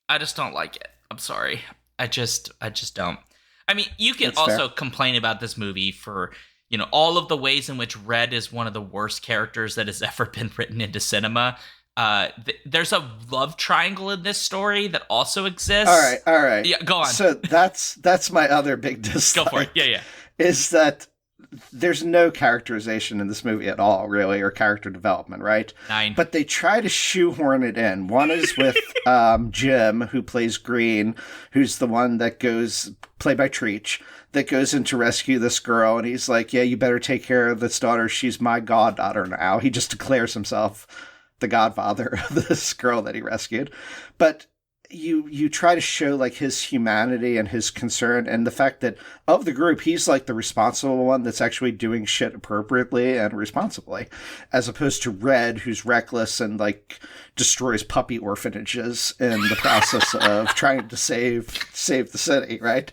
I just don't like it. I'm sorry. I just don't. I mean, you can also complain about this movie for, all of the ways in which Red is one of the worst characters that has ever been written into cinema. There's a love triangle in this story that also exists. All right. Yeah, go on. So that's my other big dislike. Go for it. Yeah. Is that there's no characterization in this movie at all, really, or character development, right? 9. But they try to shoehorn it in. One is with Jim, who plays Green, who's the one that goes, played by Treach, that goes in to rescue this girl, and he's like, yeah, you better take care of this daughter. She's my goddaughter now. He just declares himself the godfather of this girl that he rescued. But you try to show like his humanity and his concern and the fact that of the group, he's like the responsible one that's actually doing shit appropriately and responsibly, as opposed to Red, who's reckless and like destroys puppy orphanages in the process of trying to save the city, right?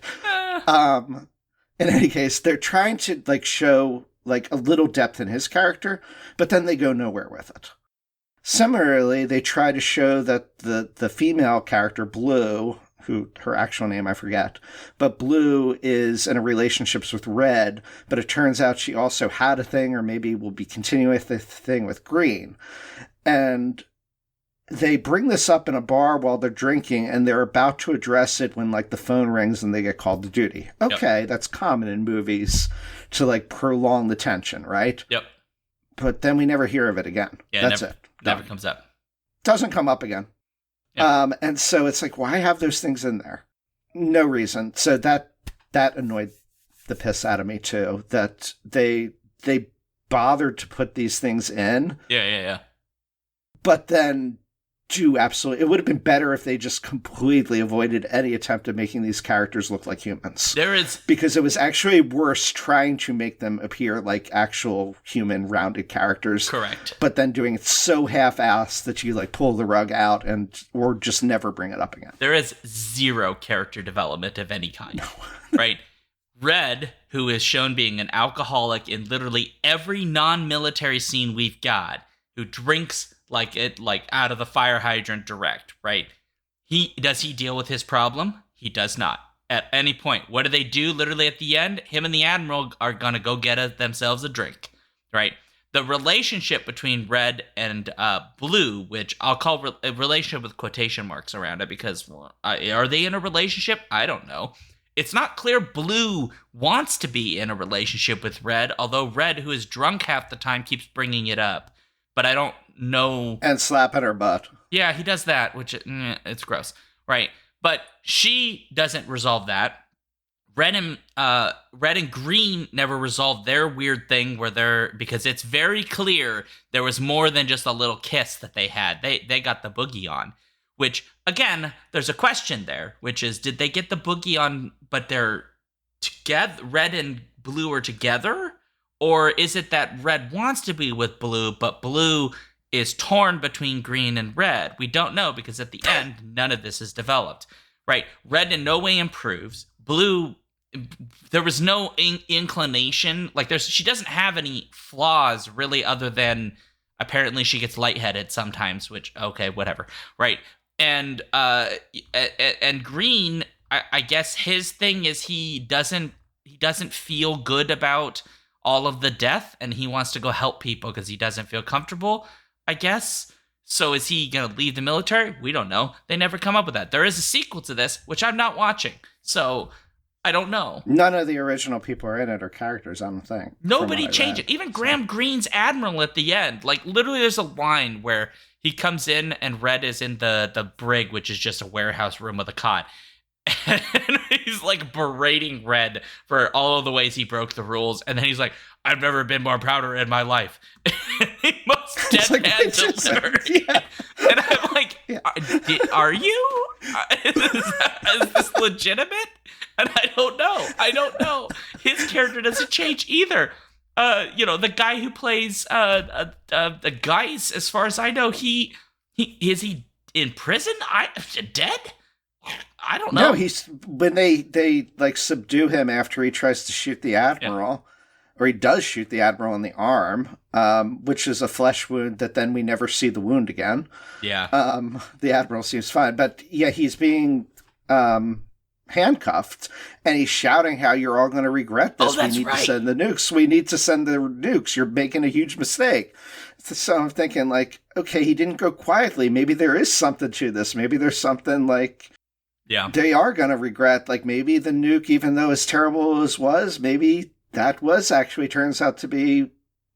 In any case, they're trying to like show like a little depth in his character, but then they go nowhere with it. Similarly, they try to show that the female character, Blue, who her actual name I forget, but Blue is in a relationship with Red, but it turns out she also had a thing, or maybe will be continuing the thing with Green. And they bring this up in a bar while they're drinking, and they're about to address it when like the phone rings and they get called to duty. Okay, yep. That's common in movies to like prolong the tension, right? Yep. But then we never hear of it again. Yeah, that's it. Never comes up. Doesn't come up again. Yeah. And so it's like, why have those things in there? No reason. So that annoyed the piss out of me too, that they bothered to put these things in. Yeah. But then it would have been better if they just completely avoided any attempt at making these characters look like humans. Because it was actually worse trying to make them appear like actual human rounded characters. Correct. But then doing it so half-assed that you like pull the rug out or just never bring it up again. There is zero character development of any kind. No. Right? Red, who is shown being an alcoholic in literally every non-military scene we've got, who drinks like out of the fire hydrant direct, right? Does he deal with his problem? He does not. At any point. What do they do literally at the end? Him and the Admiral are going to go get themselves a drink, right? The relationship between Red and Blue, which I'll call a relationship with quotation marks around it, because are they in a relationship? I don't know. It's not clear Blue wants to be in a relationship with Red, although Red, who is drunk half the time, keeps bringing it up. But I don't know. And slapping her butt. Yeah, he does that, which it's gross, right? But she doesn't resolve that. Red and Green never resolved their weird thing because it's very clear there was more than just a little kiss that they had. They got the boogie on, which again, there's a question there, which is, did they get the boogie on, but they're together? Red and Blue are together? Or is it that Red wants to be with Blue, but Blue is torn between Green and Red? We don't know, because at the end, none of this is developed, right? Red in no way improves. Blue, there was no inclination. Like, she doesn't have any flaws, really, other than apparently she gets lightheaded sometimes, which, okay, whatever, right? And Green, I guess his thing is he doesn't feel good about all of the death, and he wants to go help people because he doesn't feel comfortable, I guess. So is he going to leave the military? We don't know. They never come up with that. There is a sequel to this, which I'm not watching. So I don't know. None of the original people are in it or characters, I don't think. Nobody changed it. Even Graham Greene's Admiral at the end. Like, literally there's a line where he comes in and Red is in the brig, which is just a warehouse room with a cot. And he's like berating Red for all of the ways he broke the rules, and then he's like, "I've never been more prouder in my life." Most deadpan delivery. Yeah. And I'm like, "Are you? Is this legitimate?" And I don't know. His character doesn't change either. The guy who plays Geis, as far as I know, he is he in prison? Dead? I don't know. No, he's when they like subdue him after he tries to shoot the admiral, or he does shoot the admiral in the arm, which is a flesh wound that then we never see the wound again. Yeah. The admiral seems fine, but yeah, he's being handcuffed, and he's shouting how you're all going to regret this. That's we need right. to send the nukes. We need to send the nukes. You're making a huge mistake. So I'm thinking, like, okay, he didn't go quietly. Maybe there is something to this. Maybe there's something like, they are going to regret. Like, maybe the nuke, even though as terrible as was, maybe that was actually turns out to be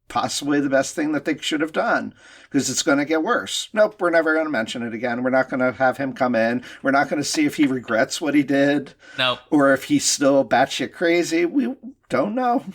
possibly the best thing that they should have done, because it's going to get worse. Nope, we're never going to mention it again. We're not going to have him come in. We're not going to see if he regrets what he did. Nope. Or if he's still batshit crazy. We don't know.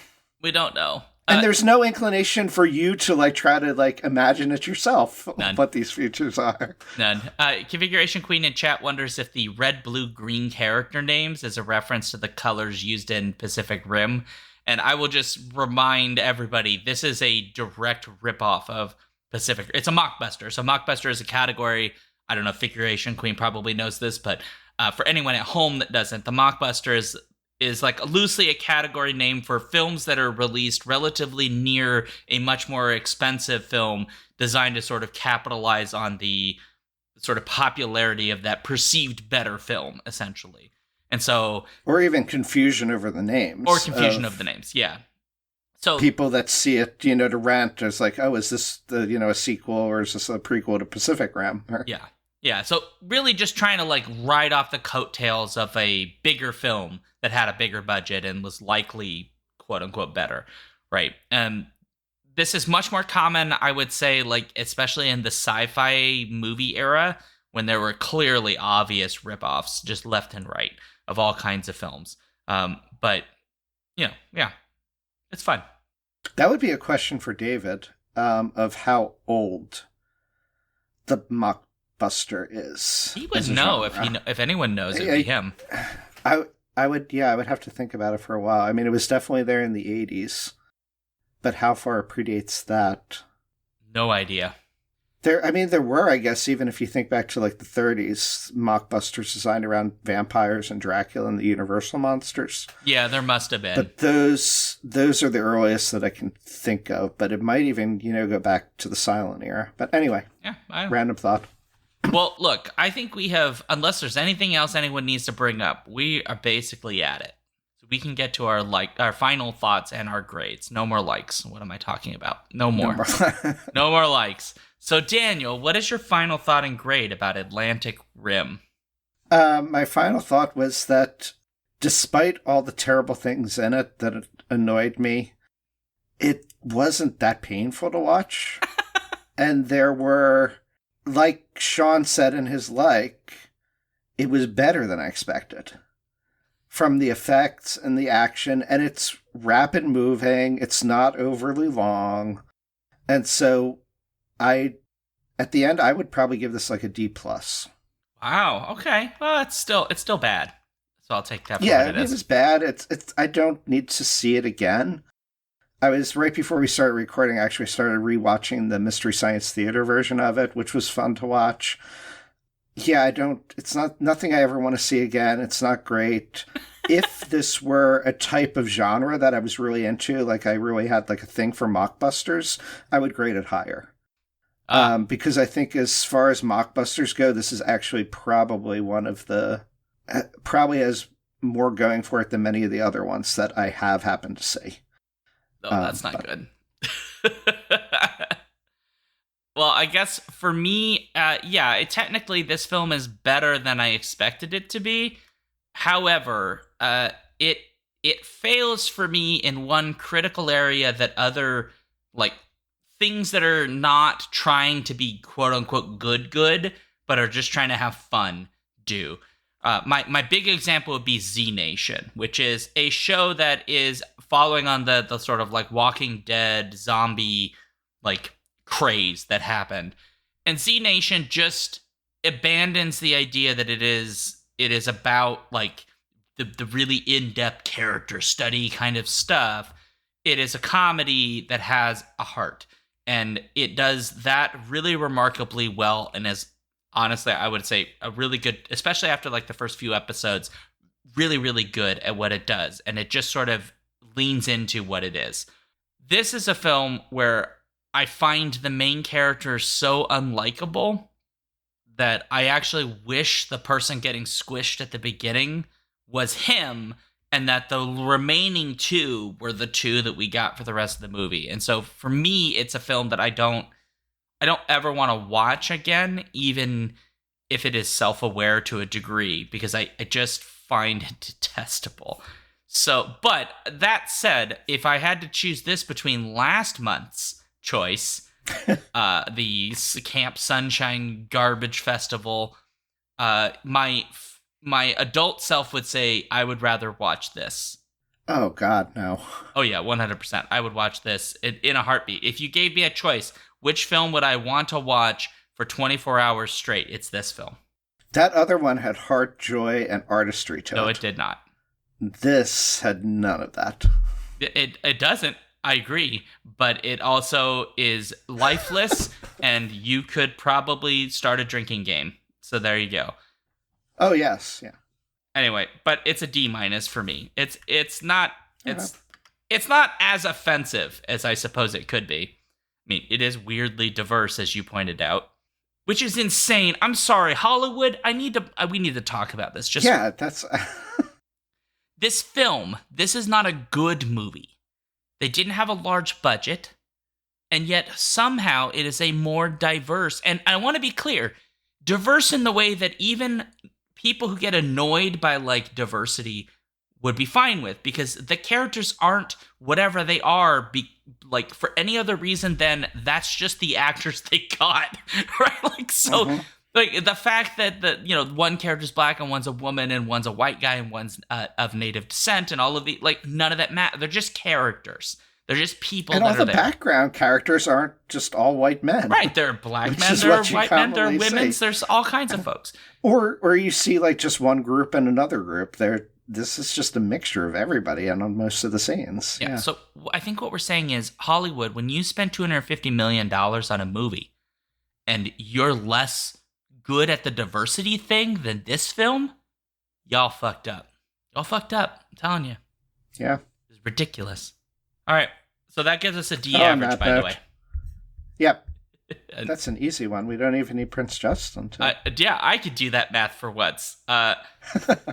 We don't know. And there's no inclination for you to like try to like imagine it yourself. None. What these futures are. None. Configuration Queen in chat wonders if the red, blue, green character names is a reference to the colors used in Pacific Rim. And I will just remind everybody, this is a direct ripoff of Pacific. It's a mockbuster. So mockbuster is a category. I don't know, Figuration Queen probably knows this, but for anyone at home that doesn't, the mockbuster is like loosely a category name for films that are released relatively near a much more expensive film designed to sort of capitalize on the sort of popularity of that perceived better film, essentially. And so, or even confusion over the names. Or confusion of the names, yeah. So people that see it, to rent, is like, oh, is this a sequel, or is this a prequel to Pacific Rim? Yeah. Yeah, so really just trying to like ride off the coattails of a bigger film that had a bigger budget and was likely, quote unquote, better, right? This is much more common, I would say, like especially in the sci-fi movie era, when there were clearly obvious ripoffs just left and right of all kinds of films. But yeah, it's fun. That would be a question for David, of how old the mockbuster is. He would know if anyone knows, it'd be him. I would have to think about it for a while. I mean, it was definitely there in the 80s, but how far predates that? No idea. There were, I guess, even if you think back to like the 30s, mockbusters designed around vampires and Dracula and the Universal monsters. Yeah, there must have been. But those are the earliest that I can think of. But it might even, go back to the silent era. But anyway, random thought. Well, look, I think we have, unless there's anything else anyone needs to bring up, we are basically at it. So we can get to our final thoughts and our grades. No more likes. What am I talking about? No more. No more likes. So, Daniel, what is your final thought and grade about Atlantic Rim? My final thought was that despite all the terrible things in it that annoyed me, it wasn't that painful to watch. And there were, like Sean said in his it was better than I expected. From the effects and the action, and it's rapid moving, it's not overly long. And so at the end, I would probably give this like a D+. Wow. Okay. Well, it's still bad. So I'll take that. Yeah, it is bad. It's. I don't need to see it again. I was right before we started recording. I actually started rewatching the Mystery Science Theater version of it, which was fun to watch. Yeah, I don't. It's nothing I ever want to see again. It's not great. If this were a type of genre that I was really into, like I really had like a thing for mockbusters, I would grade it higher. Because I think as far as mockbusters go, this is actually probably one of the, probably has more going for it than many of the other ones that I have happened to see. Oh, that's not good. Well, I guess for me, technically this film is better than I expected it to be. However, it fails for me in one critical area that other, like, things that are not trying to be quote-unquote good, but are just trying to have fun do. My big example would be Z Nation, which is a show that is following on the sort of like Walking Dead zombie like craze that happened. And Z Nation just abandons the idea that it is about like the really in-depth character study kind of stuff. it is a comedy that has a heart. And it does that really remarkably well, and is honestly, I would say, a really good, especially after like the first few episodes, really, really good at what it does. And it just sort of leans into what it is. This is a film where I find the main character so unlikable that I actually wish the person getting squished at the beginning was him, and that the remaining two were the two that we got for the rest of the movie. And so for me, it's a film that I don't ever want to watch again, even if it is self-aware to a degree, because I just find it detestable. So, but that said, if I had to choose this between last month's choice, the Camp Sunshine Garbage Festival, my adult self would say I would rather watch this. Oh, God, no. Oh, yeah, 100%. I would watch this in a heartbeat. If you gave me a choice, which film would I want to watch for 24 hours straight? It's this film. That other one had heart, joy, and artistry to it. No, it did not. This had none of that. It doesn't. I agree. But it also is lifeless, and you could probably start a drinking game. So there you go. Oh, yes, yeah. Anyway, but it's a D- for me. It's not as offensive as I suppose it could be. I mean, it is weirdly diverse, as you pointed out, which is insane. I'm sorry, Hollywood. We need to talk about this. That's This film. This is not a good movie. They didn't have a large budget, and yet somehow it is a more diverse. And I want to be clear, diverse in the way that even people who get annoyed by like diversity would be fine with, because the characters aren't whatever they are like for any other reason than that's just the actors they got, right? Like, so like the fact that one character's black and one's a woman and one's a white guy and one's of native descent and all of the, like, none of that matter. They're just characters. They're just people and that all are the there. Background characters aren't just all white men. Right, there are black men, there are white men, there are women, there's all kinds of folks. Or you see like just one group and another group. This is just a mixture of everybody and on most of the scenes. Yeah, so I think what we're saying is, Hollywood, when you spend $250 million on a movie and you're less good at the diversity thing than this film, y'all fucked up. Y'all fucked up, I'm telling you. Yeah. It's ridiculous. All right, so that gives us a D average, by the way. Yep. That's an easy one. We don't even need Prince Justin to... Yeah, I could do that math for once.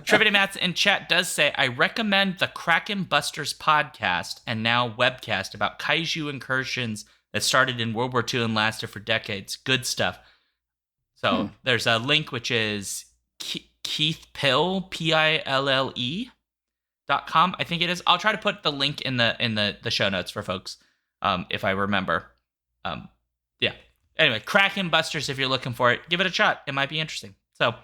Trivia Maths in chat does say, I recommend the Kraken Busters podcast and now webcast about kaiju incursions that started in World War II and lasted for decades. Good stuff. So there's a link, which is Keith Pill, PILLE.com, I think it is. I'll try to put the link in the show notes for folks, if I remember. Yeah. Anyway, Kraken Busters, if you're looking for it, give it a shot. It might be interesting. So,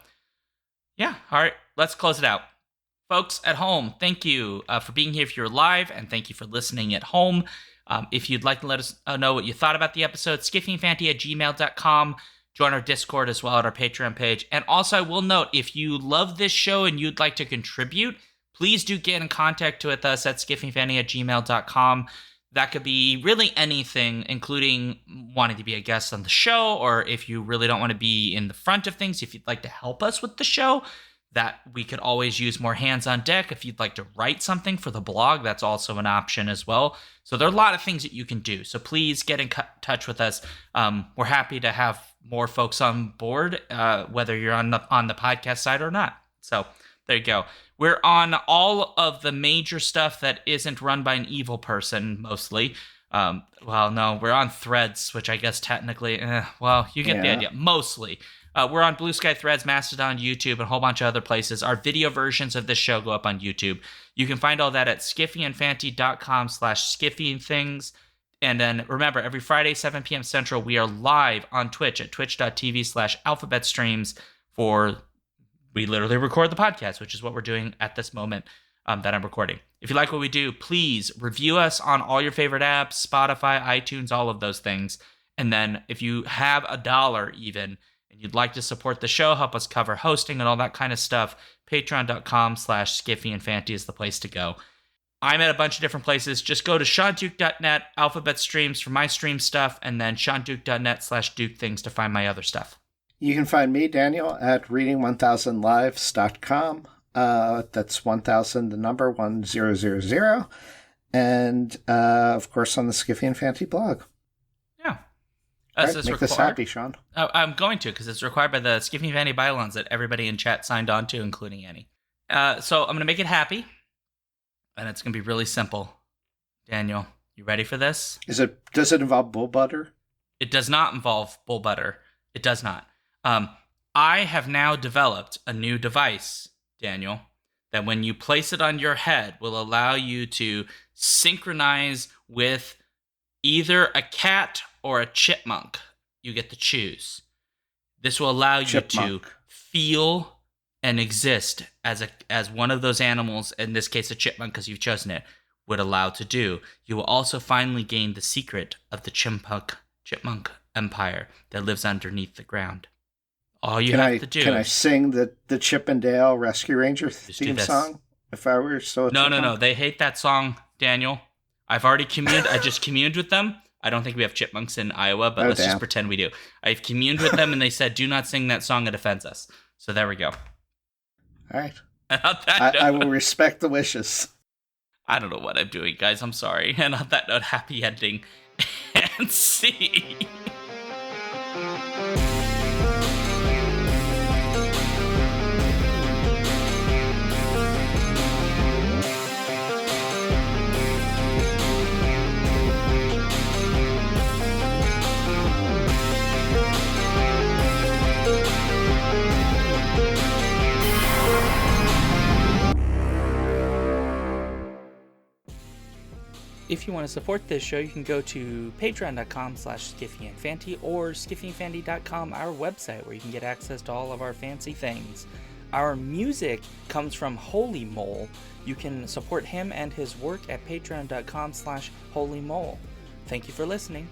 yeah. All right, let's close it out. Folks at home, thank you for being here if you're live, and thank you for listening at home. If you'd like to let us know what you thought about the episode, skiffyandfanty@gmail.com. Join our Discord as well at our Patreon page. And also, I will note, if you love this show and you'd like to contribute, please do get in contact with us at skiffyandfanty@gmail.com. That could be really anything, including wanting to be a guest on the show, or if you really don't want to be in the front of things, if you'd like to help us with the show, that we could always use more hands on deck. If you'd like to write something for the blog, that's also an option as well. So there are a lot of things that you can do. So please get in touch with us. We're happy to have more folks on board, whether you're on the podcast side or not. So there you go. We're on all of the major stuff that isn't run by an evil person, mostly. Well, no, we're on Threads, which I guess technically, you get the idea. Mostly. We're on Blue Sky, Threads, Mastodon, YouTube, and a whole bunch of other places. Our video versions of this show go up on YouTube. You can find all that at skiffyandfanty.com/skiffyandthings. And then remember, every Friday, 7 p.m. Central, we are live on Twitch at twitch.tv/alphabetstreams we literally record the podcast, which is what we're doing at this moment that I'm recording. If you like what we do, please review us on all your favorite apps, Spotify, iTunes, all of those things. And then if you have $1 even, and you'd like to support the show, help us cover hosting and all that kind of stuff, patreon.com/skiffyandfanty is the place to go. I'm at a bunch of different places. Just go to SeanDuke.net, Alphabet Streams for my stream stuff, and then SeanDuke.net/Duke Things to find my other stuff. You can find me, Daniel, at reading1000lives.com. That's 1000, the number 1000. And, of course, on the Skiffy and Fanty blog. Yeah. Right, make this happy, Sean. I'm going to, because it's required by the Skiffy and Fanty bylaws that everybody in chat signed on to, including Annie. So I'm going to make it happy. And it's going to be really simple. Daniel, you ready for this? Does it involve bull butter? It does not involve bull butter. It does not. I have now developed a new device, Daniel, that when you place it on your head will allow you to synchronize with either a cat or a chipmunk. You get to choose. This will allow you to feel and exist as one of those animals, in this case a chipmunk because you've chosen it, would allow to do. You will also finally gain the secret of the chipmunk empire that lives underneath the ground. All you have to do... Can I sing the Chip and Dale Rescue Ranger theme song? If I were so... No. They hate that song, Daniel. I've already communed. I just communed with them. I don't think we have chipmunks in Iowa, but let's just pretend we do. I've communed with them, and they said, do not sing that song. It offends us. So there we go. All right. I will respect the wishes. I don't know what I'm doing, guys. I'm sorry. And on that note, happy ending. And see. If you want to support this show, you can go to patreon.com/skiffyandfanty or skiffyandfanty.com, our website, where you can get access to all of our fancy things. Our music comes from Holy Mole. You can support him and his work at patreon.com/holymole. Thank you for listening.